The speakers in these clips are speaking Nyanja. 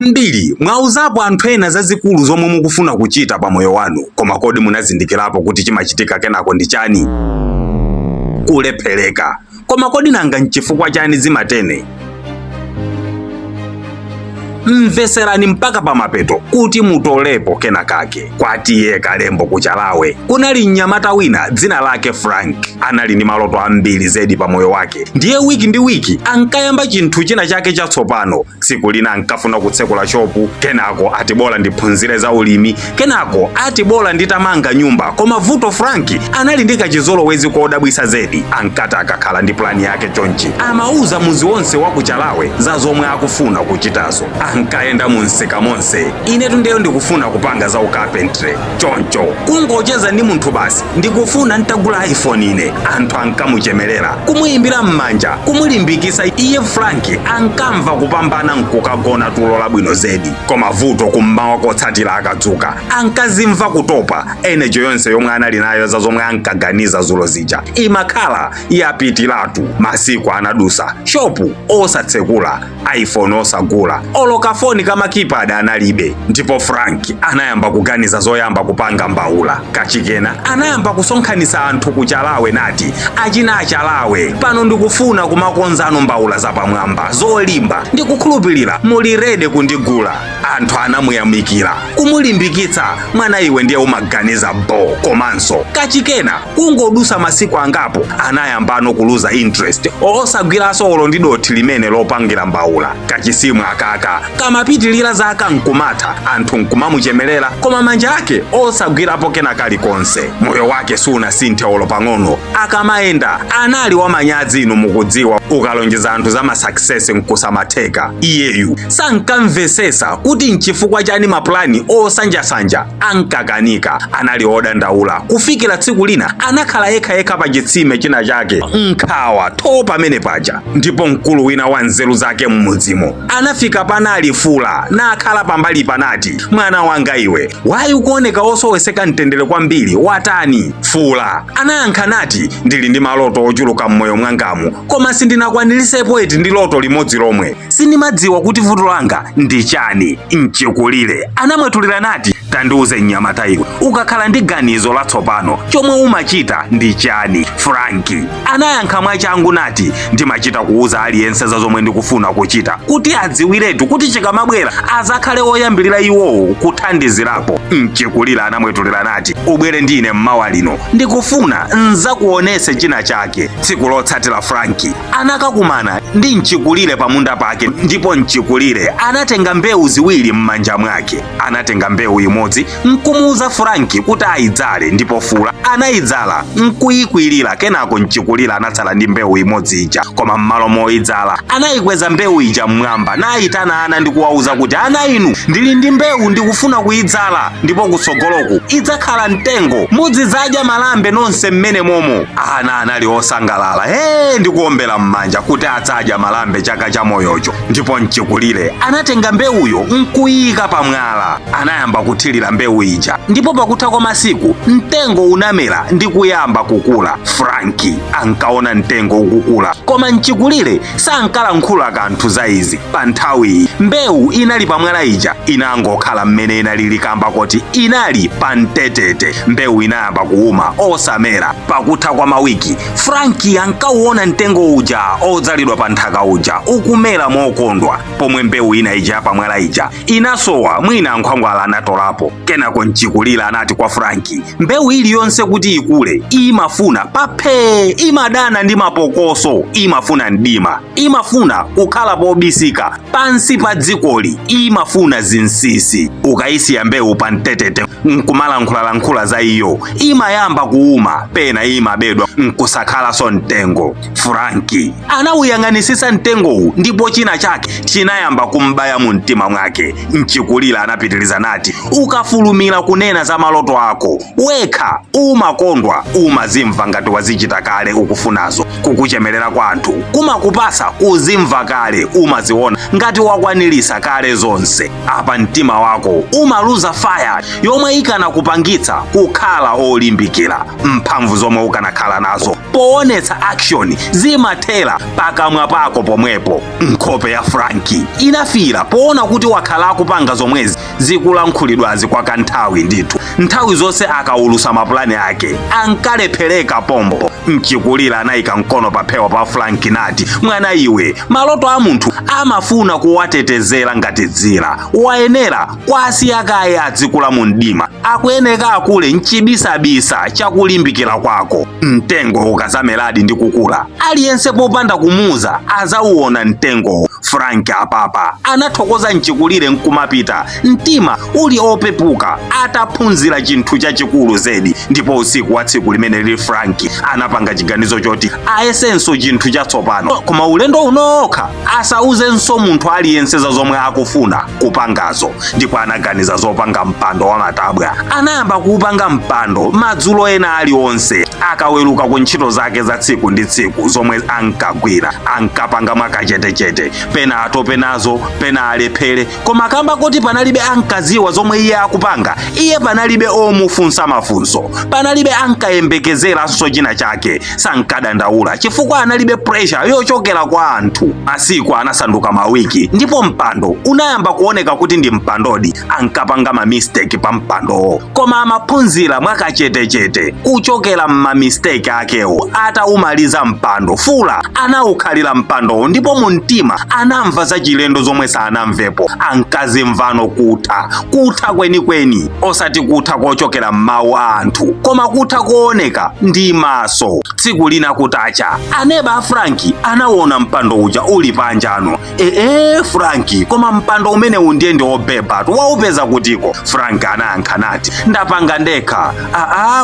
Mbili, mwauzapo anthu ena zazikulu zomwe mukufuna kuchita pa moyo wanu, koma kodi munazindikirapo kuti chimachitika kenako ndi chani? Kulephereka. Koma kodi nanga nchifukwa chani zimatene? Mveserani mpaka pa mapeto kuti mutolepo kena kake. Kwatiye kalembo kuchalawe kunali mnyamata wina dzina lake Frank. Anali ndi maloto ambiri zedi pa moyo wake. Ndiye wiki ndi wiki ankayamba chinthu china chake chatsopano. Tsiku lina ankafuna kutsekula shopu, kenako ati bola ndiphunzire za ulimi, kenako ati bola nditamanga nyumba. Koma vuto Frank anali ndi kachizolowezi kodabwisa zedi. Ankati akakhala ndi plani yake chonchi amauza muzi wonse wa kuchalawe za zomwe akufuna kuchitazo. Ankayenda munsika monse. Inetu ndiyo ndikufuna kupanga za ukapentry. Choncho kungocheza ndi munthu basi ndikufuna ntagula iPhone ine. Anthu ankamuchemelera, kumuyimbira m'manja, kumulimbikisa. Iye Frank ankamva kupambana nkukagona tulo labwino zedi. Koma vuto kummawa kotsatira akadzuka ankazimva kutopa. Energy yonse yomwe anali nayo za zomwe ankaganiza zulo zija imakhala yapitiratu. Masiku anadusa, shopu osatsekula, iPhone osagula, olokafoni kama keypad analibe. Ndipo Frank anayamba kuganiza zoyamba kupanga mbaula. Kachikena anayamba kusonkhanisa anthu kuchalawe nati achina achalawe pano ndikufuna kumakonzano mbaula zapamwamba zolimba, ndikukhulupirira muli rede kundigula. Anthu anamuyamikira kumulimbikitsa. Mwana iwe ndiye umaganiza bo. Komanso kachikena kungodusa masiku angapo anayambano kuluza interest osagwiraso olo ndi dothi limene lopangira mbaula. Kachisimu akaka kamapitilira zaka nkumata, anthu nkumamuchemelera koma manja ake osagwirapo kena kalikonse. Moyo wake sunasinthe olo pang'ono. Akamayenda anali wamanyazi inu mukudziwa. Ukalonjeza anthu za masuccess nkusamatheka. Iyeyu sankamvesesa kuti nchifukwa chani maplani osanjasanja ankakanika. Anali odandaula kufikira tsiku lina anakhala yekha pa chitsime china chake nkhawa to pamene paja. Ndipo mkulu wina wa nzeru zake mmudzimo anafika panali Fula nakhala pambali panati mwana wanga iwe wayi ukuoneka osoweseka mtendere kwambiri watani? Fula anayankha nati ndili ndi maloto ochuluka mmoyo mwangamu koma sindinakwaniritsepo eti ndi loto limodzi lomwe. Sindimadziwa kuti vuto langa ndi chani. Mchikulire anamwetulira nati tandiuze mnyamata iwe ukakhala ndi ganizo latsopano chomwe umachita ndi chani? Frank anayankha mwachangu nati ndimachita kuuza aliyense za zomwe ndikufuna kuchita kuti adziwiretu kuti chikamabwera azakhale oyambirira iwowo kuthandizirapo. Mchikulire anamwetulira nati ubwere ndine mmawa lino ndikufuna nzakuonese china chake. Tsiku lotsatira Frank anakakumana ndi Mchikulire pamunda pake. Ndipo Mchikulire anatenga mbewu ziwiri m'manja mwake. Anatenga mbewu imodzi nkumuuza Frank kuti ayidzale, ndipo Fula anayidzala nkuyikwirira. Kenako Mchikulire anatsala ndi mbewu imodzi ija, koma m'malo moyidzala anayikweza mbewu ija mmwamba nayitana ana ndikuwauza kuti ana inu ndili ndi mbewu ndikufuna kuyidzala, ndipo kutsogoloku idzakhala mtengo mudzidzaja malambe nonse mmene momo. Ana anali osangalala ndikuombera m'manja kuti adzadya malambe chaka cha moyocho. Ndipo Mchikulire anatenga mbewuyo nkuyika pamwala. Anayamba kuthirira mbewu ija, ndipo pakutha kwa masiku mtengo unamera ndi kuyamba kukula. Frank ankaona mtengo ukukula koma Mchikulire sankalankhula kanthu za izi. Pa nthawi mbewu inali pamwala ija inangokhala mmene inalili kamba kuti inali pa mtetete. Mbewu inayamba kuuma osamera. Pakutha kwa mawiki Frank ankauona mtengo uja odzalidwa pa nthaka uja ukumera mokondwa, pomwe mbewu ina ija pamwala ija inasowa mwina nkhwangwala anatolapo. Kenako Mchikulire anati kwa Frank mbewu iliyonse kuti ikule imafuna paphe, imadana ndi mapokoso, imafuna mdima, imafuna kukhala pobisika pansi pa dzikoli, imafuna zinsisi. Ukayisiya mbewu pa mtetete nkumalankhula za iyo imayamba kuuma pena imabedwa nkusakhalaso mtengo. Frank anawuyang'anisisa mtengowu ndipo china chake chinayamba kumbaya mu mtima mwake. Mchikulire anapitiliza nati ukafulumira kunena za maloto ako wekha umakondwa umazimva ngati wazichita kale ukufunazo. Kukuchemerera kwa anthu kumakupasa uzimva kale umaziona ngati wakwanilisa kale zonse. Apa mtima wako umaluza fire yomwe ikanakupangitsa kukhala olimbikira. Mphamvu zomwe ukanakhala nazo poonetsa action zimathera pakamwa pako pomwepo. Nkhope ya Frankie inafira poona kuti wakhala akupanga zomwezi zikulankhulidwazi kwa kanthawi ndithu. Nthawi zonse akaulusa mapulani ake ankalephereka pombo. Mchikulira anayika mkono paphewa pa Frankie nati, mwana iwe, maloto a munthu amafuna kuwatetezera ngati dzira. Wayenera kwasiya kaye adzikula mu mdima, akuyeneka akule mchibisabisa chakulimbikira kwako. Mtengo ukazameradi ndi kukula, aliyense popanda kumuza azauona mtengo. Frankie apapa anathokoza mchikulire nkumapita, mtima uli opepuka ataphunzira chinthu chachikulu zedi. Ndipo usiku wa tsiku limene lili Frankie anapanga chiganizo choti ayesenso chinthu chatsopano, koma ulendo unokha asauzenso munthu aliyense za zomwe akufuna kupangazo. Ndipo anaganiza zopanga mpando wa matabwa. Anayamba kuupanga mpando madzulo ena aliwonse akaweruka ku ntchito zake za tsiku ndi tsiku zomwe ankagwira. Ankapanga mwakachetechete, pena atope nazo, pena alephere, koma kamba kuti panalibe ankaziwa zomwe iye akupanga, iye panalibe omufunsa mafunso, panalibe ankayembekezeranso china chake. Sankadandaula chifukwa analibe pressure yochokera kwa anthu. Masiku anasanduka mawiki ndipo mpando unayamba kuoneka kuti ndi mpandodi. Ankapanga ma mistake pa mpando, koma amaphunzira mwakachetechete kuchokera mma mistake akewo. Ataumaliza mpando fula anaukhalira mpando, ndipo mu mtima anamva za chilendo zomwe sanamvepo. Ankazimvano kutha kwenikweni, osati kutha kochokera m'mawu a anthu, koma kutha kooneka ndi maso. Tsiku lina kutacha, aneba a Frankie anaona mpando uja uli panjano. Frankie, koma mpando umene undiye ndi obeba, waupeza kutiko? Frankie anayankha nati, ndapanga ndekha.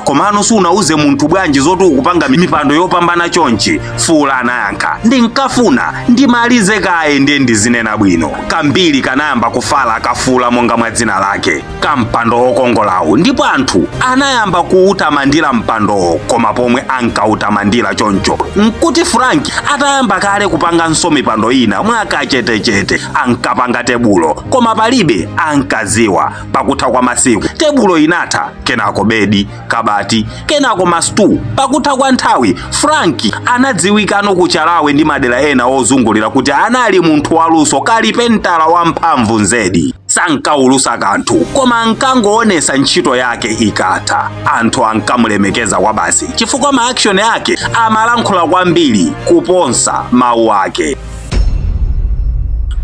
Komano sunauze munthu bwanji zoti ukupanga mipando yopambana chonchi? Fula anayankha, ndinkafuna ndimalize kaye ndiye ndizinena bwino. Kambiri kanayamba kufala akafula monga mwa dzina lake, kampando okongolawu. Ndipo anthu anayamba kuutamandira mpando, koma pomwe ankautamandira choncho nkuti Frankie atayamba kale kupanganso mipando ina mwakachetechete. Ankapanga tebulo, koma palibe ankaziwa. Pakutha kwa masiku tebulo inatha, kenako bedi, kabati, kenako mastu. Pakutha kwa nthawi Frankie anadziwikano kuchalawe ndi madera ena ozungulira kuti anali munthu waluso kalipentala wamphamvu nzedi. Sankaulusa kanthu, koma ankangoonesa ntchito yake ikatha. Anthu ankamulemekeza kwa basi chifukwa ma action yake amalankhula kwambiri kuponsa mawu ake.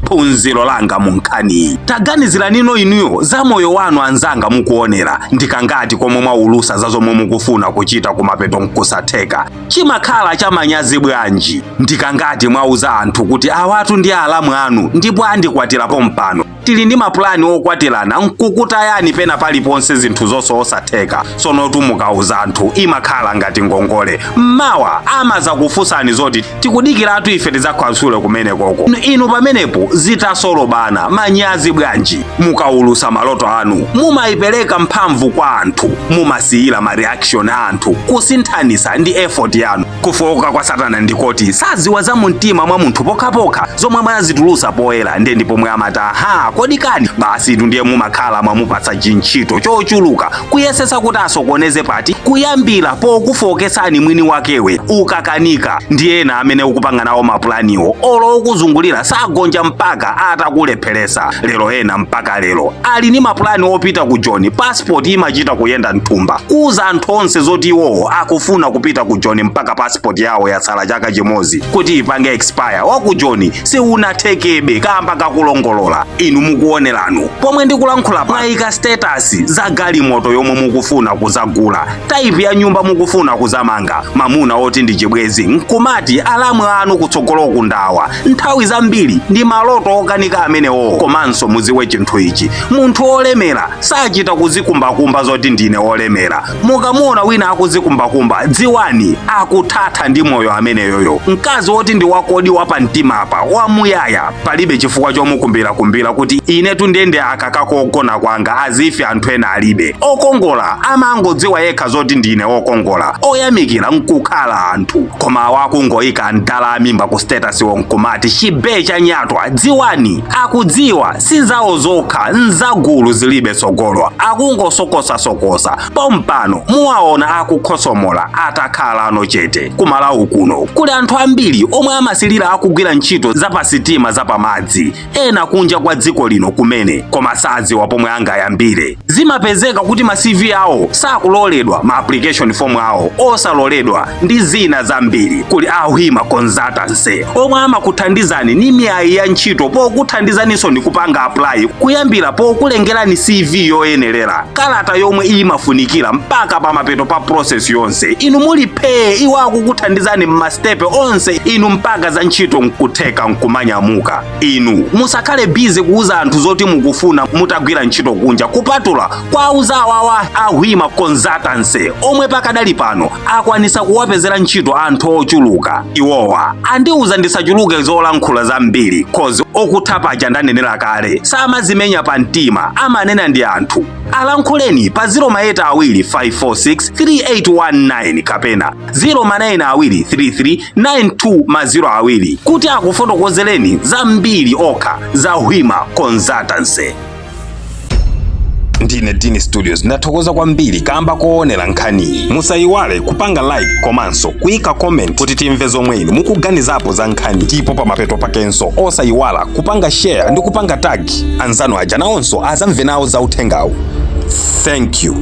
Phunziro langa munkhani, taganizira nino inuyo za moyo wanu anzanga mukuonera. Ndikangati komwe mwaulusa za zomwe mukufuna kuchita kumapeto nkusatheka, chimakhala cha manyazi bwanji? Ndikangati mwauza anthu kuti awatu ndi alamu anu ndipo andikwatirapo mpano, tili ndi mapulani okwatirana nkukutayani pena paliponse zinthu zonse osatheka. Sono mukauza anthu imakhala ngati ngongole. Mmawa amazakufunsani zoti tikudikiratu ife tidzakhwasule kumene koko. Inu pamenepo zitasolobana manyazi bwanji? Mukaulusa maloto anu mumayipereka mphamvu kwa anthu, mumasiyira ma reaction a anthu kusinthanisa ndi effort yanu. Kufoka kwa Satana ndikoti saziwa za mumtima mwa munthu pokhapokha zomwe mwazitulusa poyera, ndiye ndipo pomwe amata kodi kani basi ndiye mumakhala mwamupatsa chintchito chochuluka kuyesesa kuti asokoneze pati, kuyambira pokufokesani mwini wakewe ukakanika. Ndiye ena amene ukupanga nawo mapulaniwo olo ukuzungulira sagonja mpaka atakulepheresa. Lero ena mpaka lero ali ni mapulani opita ku John, passport imachita kuyenda nthumba. Kuza anthu onse zoti iwowo akufuna kupita ku John mpaka passport yawo yatsala chaka chimodzi kuti ipange expire. Waku John si unathekebe kamba kakulongolola. Inu mukuoneranu pomwe ndikulankhula mwayika status za galimoto yomwe mukufuna kuzagula, type ya nyumba mukufuna kuzamanga, mamuna oti ndi chibwezi nkumati alamu anu kutsogolo kundawa. Nthawi zambiri ndi maloto okanika amenewo. Komanso muziwe chinthu ichi, munthu olemera sachita kuzikumbakumba zoti ndine olemera. Mukamuona wina akuzikumbakumba dziwani akuthatha ndi moyo ameneyoyo. Mkazi woti ndi wakodi wapa mtima apa wamuyaya, palibe chifukwa chomukumbira kuti basi inetu ndende akakakogona kwanga azife anthu ena alibe. Okongola amangodziwa yekha zoti ndine okongola, oyamikira nkukhala anthu. Koma awakungoyika ndala mimba ku status wonkumati chibe cha nyatwa dziwani akudziwa sizawo zokha nzagulu zilibe sogolwa akungosokosa pompano muwaona akukhosomola atakhala ano chete. Kumalawi kuno kuli anthu ambiri omwe amasilira akugwira ntchito zapasitima zapamadzi ena kunja kwa dziko lino kumene koma sadziwa pomwe angayambire. Zimapezeka kuti ma CV awo sakuloledwa, ma application form awo osaloledwa ndi zina zambiri. Kuli Ahwima Consultancy omwe amakuthandizani ni miyayi ya ntchito pokuthandizaniso ndi kupanga apply kuyambira pokulengerani CV yoyenerera, kalata yomwe imafunikira mpaka pa mapeto pa process yonse. Inu muli pay iwo akukuthandizani m'mastepe onse inu mpaka za ntchito nkutheka nkumanyamuka. Inu musakhale busy kuuza anthu zoti mukufuna mutagwira ntchito kunja kupatula kwa uzawawa Ahwima Consultancy omwe pakadali pano akwanisa kuwapezera ntchito anthu ochuluka. Iwowa andiuza ndisachuluke zolankhula zambiri cause okuthapaja ndanenera kale samazimenya pa mtima amanena ndi anthu. Alankhuleni pa 08254638819 kapena 0923392 kuti akufotokozereni zambiri okha za Ahwima Consultancy. Ndine Dini Studios ndathokoza kwambiri kamba koonera nkhani. Musayiwale kupanga like komanso kuyika comment kuti timve zomwe inu mukuganizapo za nkhani, ndipo pa mapeto pakenso osayiwala kupanga share ndi kupanga tag anzanu aja nawonso azamve nawo za uthengawu. Thank you.